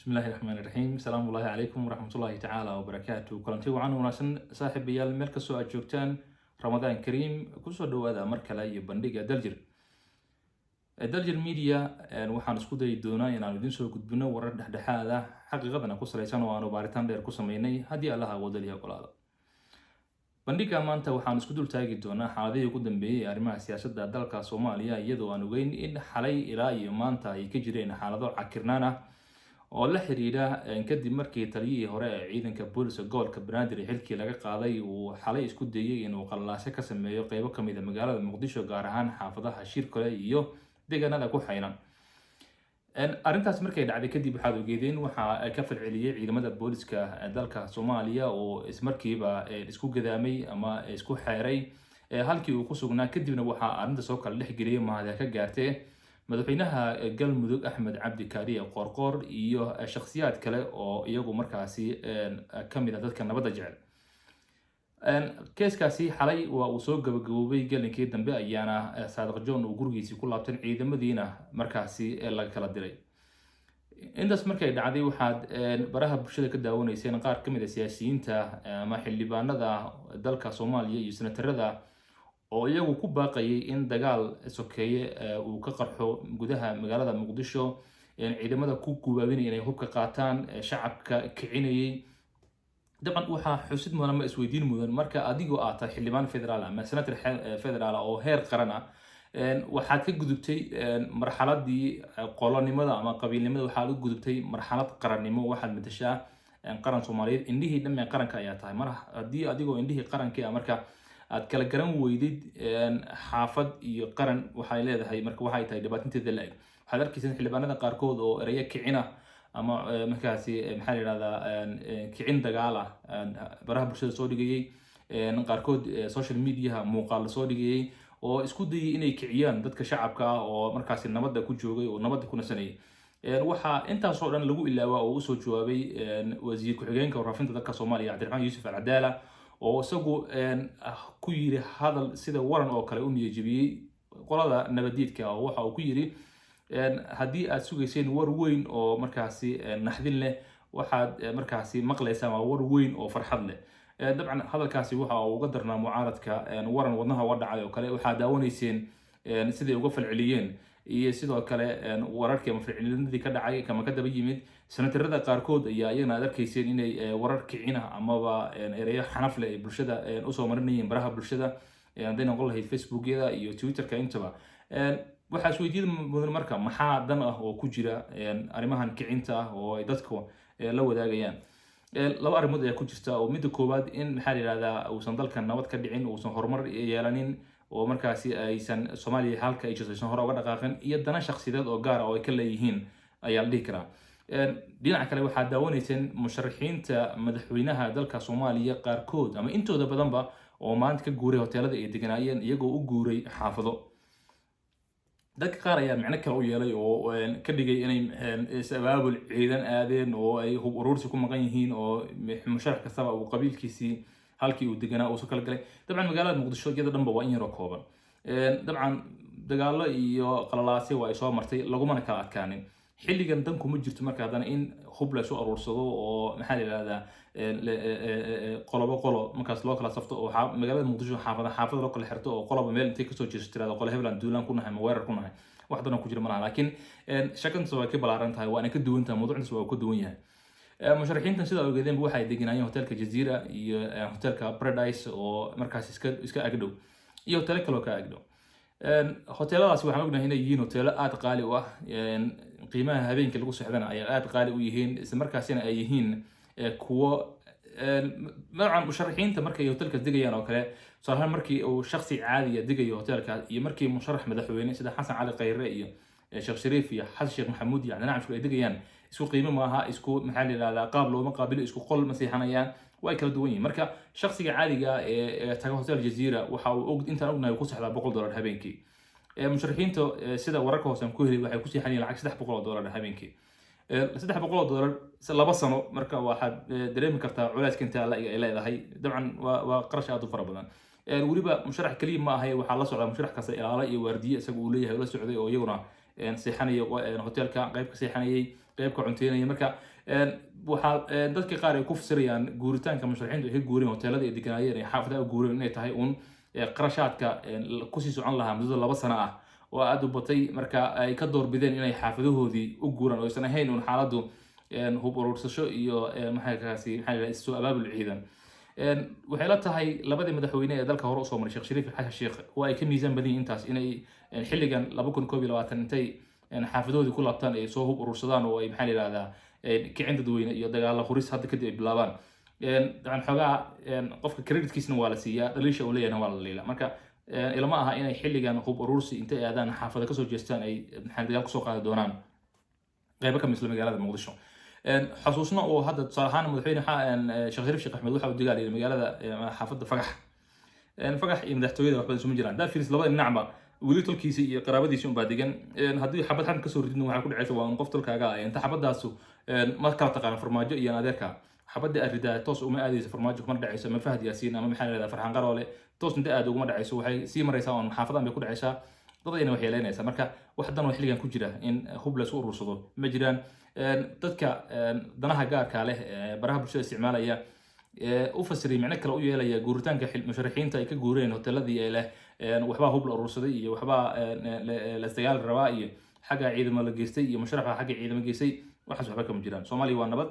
بسم الله الرحمن الرحيم السلام الله عليكم ورحمة الله تعالى وبركاته كلنتي وعن وناسن صاحب بيال ملك سو جوجتان رمضان كريم كسو دhowaada mar kale iyo bandhiga daljir media waxaan isku dayi doonaa inaan idin soo gudbino warar dhexdhexaad ah xaqiiqadana ku saleysan oo aanu baaritaan dheer ku sameynay haddii allaha wadaliya ogolaado bandhiga maanta waxaan isku dul taagi doonaa xaaladihii ugu dambeeyay arrimaha siyaasadda dalka Soomaaliya iyadoo aan ogeyn in xalay ilaa iyo maanta ay ka jireen xaalado cakirnaan ah oo la xiriira kadib markii taliyihii hore ee ciidanka booliska gobolka Banaadir xilkii laga qaaday uu xalay isku dayay inuu qallaase ka sameeyo qaybo ka mid ah magaalada Muqdisho gaar ahaan xaafadaha Shirkole iyo deegaanada ku xeeran arrintaas markay dhacday kadib waxaad ogeedeen waxa ay ka falceliyay ciidamada booliska dalka Soomaaliya oo ismarkiiba isku gadaamay ama isku xeeray halkii uu ku sugnaa kadibna waxa arrinta soo kala dhex geliyay mahad ka gaartay madaxweynaha galmudug Axmed Cabdi Kaariye Qoorqoor iyo shakhsiyaad kale oo iyagu markaasi kamid ah dadka nabadda jecel keeskaasi xalay waa uu soo gabagaboobay galinkii dambe ayaana Saadiq John uu gurigiisa ku laabtan ciidamadiina markaasi laga kala diray intaas markay dhacday waxaad baraha bulshada ka daawanayseen qaar kamid ah siyaasiyiinta ama xildhibaanada dalka Soomaaliya iyo senatarada oo iyagu ku baaqayay in dagaal sokeeye uu ka qarxo gudaha magaalada Muqdisho ciidamada ku gubaabinay inay hubka qaataan shacabka kicinayay daban waxa xusid mudan ma isweydiin mudan marka adigoo aad tahay xildhibaan federaal ama senator federaal oo heer qaran ah waxaad ka gudubtay marxaladii qolonimada ama qabiilnimada waxaad u gudubtay marxalad qarannimo waxaad madashaa qaran Soomaaliyeed indhihii dhammaan qaranka ayaa tahay mar haddii adigoo indhihii qaranka marka aad kala garan weydid xaafad iyo qaran waxay leedahay marka waxay tahay dhibaatinteeda la eg waxaad arkaysaa xildhibaanada qaarkood oo ereyo kicina ama markaasi maxaa la yiraahdaa kicin dagaal ah baraha bulshada soo dhigayay qaarkood social media muuqaal soo dhigayay oo isku dayay inay kiciyaan dadka shacabka ah oo markaasi nabadda ku joogay oo nabadda ku nasanayay waxa intaas oo dhan lagu ilaawaa oo u soo jawaabay wasiir ku-xigeenka warfaafinta dalka Soomaaliya Cabdiraxmaan Yuusuf Al-Cadaala oo isagu ku yiri hadal sida waran oo kale u niyajibiyay qolada nabadiidka oo waxa uu ku yiri haddii aad sugayseen war weyn oo markaasi naxdin leh waxaad markaasi maqlaysaan war weyn oo farxad leh dabcan hadalkaasi waxa uu uga darnaa mucaaradka waran wadnaha uga dhacay oo kale waxaad daawanayseen sidii uga falceliyeen iyo sidoo kale wararkii ama falcelinadii ka dhacay kama ka daba yimid senatarada qaarkood ayaa iyagana aad arkayseen inay warar kicina amaba ereyo xanaf leh bulshada u soo marinayeen baraha bulshada hadday noqon lahayd Facebookyada iyo Twitterka intaba waxaa isweydiin mudan marka maxaa dan ah oo ku jira arrimahan kicinta ah oo ay dadku la wadaagayaan laba arrimood ayaa ku jirta oo midda koowaad in maxaa la yiraahdaa uusan dalkan nabad ka dhicin uusan horumar yeelanin oo markaasi aysan Soomaaliya halka ay jirto hore uga dhaqaaqin iyo dana shakhsiyadeed oo gaar ah oo ay ka leeyihiin ayaa la dhihi karaa dhinaca kale waxaad daawanayseen musharaxiinta madaxweynaha dalka Soomaaliya qaarkood ama intooda badanba oo maanta ka guuray hoteelada ay deganaayeen iyagoo u guuray xaafado dadka qaar ayaa macno kale u yeelay oo ka dhigay inay sabaabul ciidan aadeen oo ay hub urursi ku maqan yihiin oo musharax kastaba uu qabiilkiisii halkii uu deganaa uu soo kala galay dabcan magaalada Muqdisho iyada dhanba waa in yar oo kooban dabcan dagaalo iyo qalalaasi waa ay soo martay laguma kala adkaanin xilligan dan kuma jirto marka hadana in hub la soo aruursado oo maxaa la yiraahdaa qolo markaas loo kala safto oo magaalada Muqdisho xaafada loo kala xirto oo qoloba meel intay kasoo jeesto tirada qolo heblan duulaan ku nahay ma weerar ku nahay wax dan ku jira malaha laakiin shakantu waa ka balaaran tahay waa in ka duwan tahay mawduucna waa ka duwan yahay musharaxiintan sida ogeedeen waxay deganayeen hotelka Jazeera iyo hotelka Paradise oo markaas iska agdhow iyo hotel kale oo ka agdhow hoteladaas waxaan ognahay inay yihiin hoteelo aad qaali u ah qiimaha habeenkii lagu seexdana ay aad qaali u yihiin isla markaasina ay yihiin kuwa magacan musharaxiinta markay hotelka degayaan oo kale soo markii uu shakhsi caadi ah degayo hotelka iyo markii musharax madaxweyne sida Xasan Cali Khayre iyo Sheekh Shariif iyo Xasan Sheekh Maxamuud iyo Cabdinaam Shukri ay degayaan isku qiimo ma aha isku maxaa la yiraahdaa qaab looma qaabilo isku qol ma seexanayaan way kala duwan yihiin marka shakhsiga caadiga ee taga hotel Jazeera waxa uu intaan ognahay ku saxdaa $100 habeenkii musharaxiinta sida wararka hoose ku helay waxay ku seexanayaan lacag $300 habeenkii $300 laba sano marka waxaad dareemi kartaa culayska inta la leedahay dabcan waa qarash aad u fara badan waliba musharax kaliya ma ahay waxa la socda musharax kasta ilaalo iyo waardiye isagu uu leeyahay la socday oo iyaguna seexanaya hotelka qayb ka seexanayay qaybka cunteynaya marka waxaa dadka qaar ay ku fasirayaan guuritaanka musharaxiintu ay ka guureen hoteelada ay deganaayeen ay xaafadaha u guureen inay tahay un qarashaadka kusii socon lahaa muddo 2 sano ah oo aad u batay marka ay ka doorbideen inay xaafadahoodii u guuraan oo aysan ahayn un xaaladdu hub urursasho iyo maxaa soo abaabul ciidan waxay la tahay labadii madaxweyne ee dalka hore u soo maray Sheekh Shariif Xasan Sheekh oo ay ka miisaan badan yihiin intaas inay xilligan 2021 intay xaafadoodii ku laabtaan ay soo hub urursadaan oo ay maxaa la yiraahdaa kicin dadweyne iyo dagaal huris hadda kadib ay bilaabaan dabcan xogaa qofka creditkiisna waa la siiyaa dhaliisha uu leeyahay waa la leeyahay marka ilama aha inay xilligan hub urursi intay aadaan xaafada kasoo jeestaan ay maxaa dagaal kusoo qaadi doonaan qaybo ka mid ah magaalada Muqdisho xasuusna oo hadda tusaale ahaan madaxweyne Sheekh Shariif Sheekh Axmed waxa uu dagaalay magaalada xaafada Fagax iyo madaxtooyada waxba isuma jiraan daafis labada dhinacba weli tolkiisa iyo qaraabadiisa un baa degan haddii xabad xan kasoo ridin waxa ku dhacaysa waa qof tolkaaga ah inta xabadaasu ma kala taqaan farmaajo iyo adeerka xabada aridaa toos uma aadayso farmaajo kuma dhacayso ma Fahad Yaasiin ama maxaa la yiraahdaa Farxaan Qaroole toos inta aad ugu dhacayso waxay sii maraysaa oo xaafadan bay ku dhacaysaa dadayna waxay leeynaysaa marka wax dan oo xilligan ku jira in hub la isku urursado ma jiraan dadka danaha gaarka leh baraha bulshada isticmaalaya u fasiray macna kale u yeelaya guuritaanka musharaxiinta ay ka guureen hoteeladii ay leh waxba hub la urursaday iyo waxba la dagaal rabaa iyo xagga ciidamada la geystay iyo musharaxa xagga ciidamada geystay waxaas waxba kama jiraan Soomaaliya waa nabad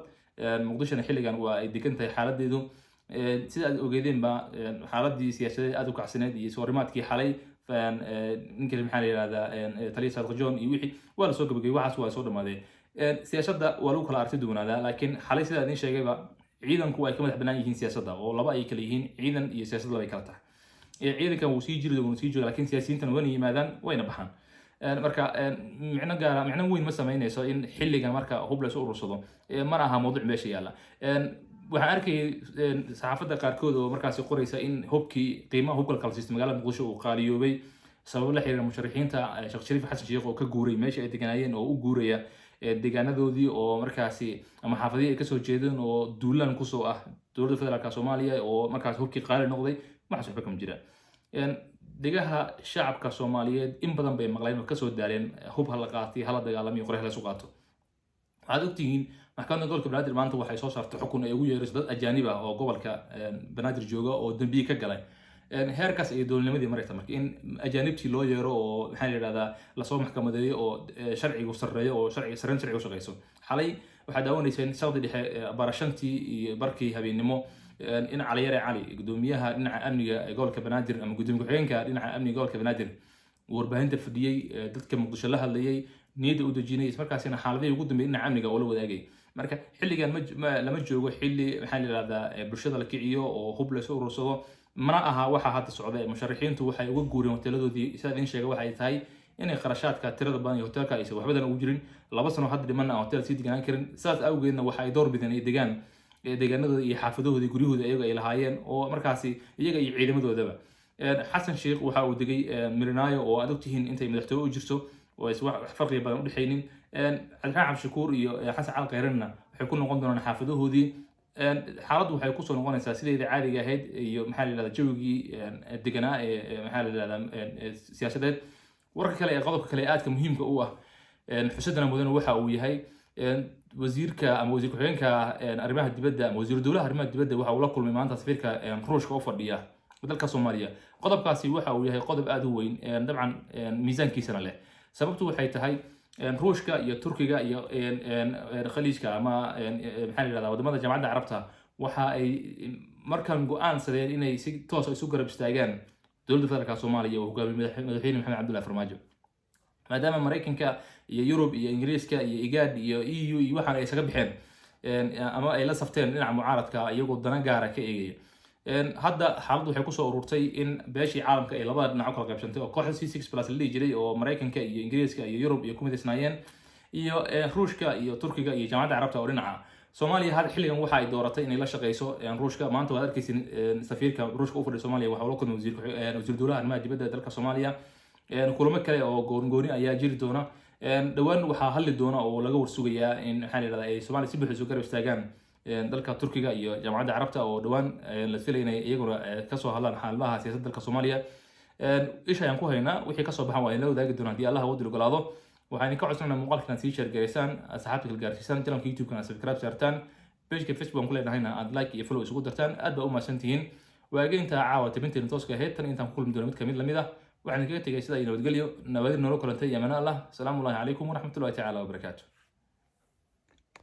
Muqdishona xilligan waa ay degan tahay xaaladeedu sida aad ogeedeen ba xaaladii siyaasadeed aad u kacsaneed iyo soorimaadkii xalay ninka maxaa la yiraahdaa taliya Saad Qajoon iyo wixii waa la soo gabagay waxaas waa soo dhamaadeen siyaasadda waa lagu kala aragti duwanaadaa laakiin xalay sida aan sheegayba ciidanku ay ka madax banaan yihiin siyaasadda oo laba ay kala yihiin ciidan iyo siyaasad laba ay kala tahay ciidankan wuu sii jiri doonaa sii jooga laakiin siyaasiyiintan wana yimaadaan wayna baxaan marka micno weyn ma sameynayso in xilligan marka hub la soo urursado mana aha mowduuc meesha yaala waxaan arkayay saxaafadda qaarkood oo markaasi qoraysa in hubkii qiimaha hubka kala siistay magaalada Muqdisho uu qaaliyoobay sabab la xiriira musharaxiinta Sheekh Shariif Xasan Sheekh oo ka guuray meesha ay deganaayeen oo u guuraya deegaanadoodii oo markaasi ama xaafadii ay kasoo jeedeen oo duulaan kusoo ah dowladda federaalka Soomaaliya oo markaas hubkii qaali noqday waxaas waxba kama jiraan degaha shacabka Soomaaliyeed in badan bay maqleen oo kasoo daaleen hub hala qaatay hala dagaalamiyo qorax la soo qaato waxaad ogtihiin maxkamadda gobolka Banaadir maanta waxay soo saartay xukun ay ugu yeerayso dad ajaanib ah oo gobolka Banaadir jooga oo dambiye ka galay heerkaas ay dowladnimadii maraysa marka in ajaanibtii loo yeero oo maxaa la yiraahdaa la soo maxkamadeeyo oo sharcigu sareeyo oo sharcigu shaqeyso xalay waxaa daawanaysan sawdi dhexe barashantii iyo barkii habeenimo in Cali Yare Cali gudoomiyaha dhinaca amniga ee gobolka Banaadir ama gudoomiye ku-xigeenka dhinaca amniga gobolka Banaadir warbaahinta fadhiyay dadka Muqdisho la hadlayay niyada u dajinay markaasina xaaladii ugu dambeeyay dhinaca amniga oo la wadaagay marka xilligan lama joogo xilli maxaa la yiraahdaa bulshada la kiciyo oo hub la soo urursado mana aha waxa hadda socda musharaxiintu waxay uga guureen hoteeladoodii sida in sheegay waxay tahay inay qarashaadka tirada badan iyo hoteelka aysan waxbadan ugu jirin 2 sano hadda dhiman hotel sii deganaan karin saas awgeedna waxa ay door bideen ay deegaanadooda iyo xaafadahooda guryahooda iyaga ay lahaayeen oo markaasi iyaga iyo ciidamadoodaba Xasan Sheekh waxa uu degay Mirinaayo oo aad ogtihiin intay madaxtooyo u jirto oo ay wax farqi badan u dhaxaynin Cabdi Shakuur iyo Xasan Cali Khayranna waxay ku noqon doonaan xaafadahoodii xaaladdu waxay ku soo noqonaysaa sideedii caadiga ahayd iyo maxaa la yiraahdaa jawigii deganaa maxaa la yiraahdaa siyaasadeed warka kale ee qodobka kale aadka muhiimka u ah xusadana mudane waxa uu yahay wasiirka ama wasiir ku-xigeenka arrimaha dibadda ama wasiir dowlaha arrimaha dibadda waxa uu la kulmay maanta safiirka Ruushka oo fadhiya dalka Soomaaliya qodobkaasi waxa uu yahay qodob aad u weyn dabcan miisaankiisana leh sababtu waxay tahay Ruushka iyo Turkiga iyo khaliijka ama maxaa la yiraahdaa wadamada jaamacadda Carabta waxa ay markan go'aansadeen inay si toos ah isu garab istaagaan dowladda federaalka Soomaaliya oo hogaamiye madaxweyne Maxamed Cabdullaahi Farmaajo maadaama Mareykanka iyo Yurub iyo Ingiriiska iyo IGAD iyo EU iyo waxaan ay isaga bixeen ama ay la safteen dhinaca mucaaradka iyagoo dana gaar ah ka eegaya hadda xaaladdu waxay ku soo ururtay in beeshii caalamka ay labada dhinac u kala qaybsantay oo kooxda C6+ la dhihi jiray oo Mareykanka iyo Ingiriiska iyo Yurub iyo ku midaysnaayeen iyo Ruushka iyo Turkiga iyo jaamacadda Carabta oo dhinaca Soomaaliya hadda xilligan waxa ay dooratay inay la shaqeyso Ruushka maanta waad arkaysin safiirka Ruushka u fadhiya Soomaaliya waxa uu la kulmay wasiir dowlaha arrimaha dibadda dalka Soomaaliya kulamo kale oo gooni ayaa jiri doona dhawaan waxaa hadli doona oo laga warsugayaa in maxaa la yiraahdaa ay Soomaaliya si buuxda u garab istaagaan dalka Turkiga iyo jaamacadda Carabta oo dhawaan la filayay inay iyaguna ka soo hadlaan xaaladaha siyaasadda dalka Soomaaliya isha ayaan ku haynaa wixii ka soo baxan waa in la wadaagi doonaa haddii Allah uu ogolaado waxaan ka codsanaa muuqaalkan sii share gareysaan asxaabta kala gaarsiisaan channelka YouTube-kana subscribe saartaan page-ka Facebook ku leenahayna aad like iyo follow isugu dartaan aad baa u mahadsantihiin waageynta caawa tabinteena tooska ahayd tan intaan ku kulmi doono mid kamid lamid ah waxaan kaga tegay sida ay nabadgelyo nabadin nolol kulantay iyo ammaan Allah salaamu calaykum waraxmatullaahi tacaala wabarakaatuh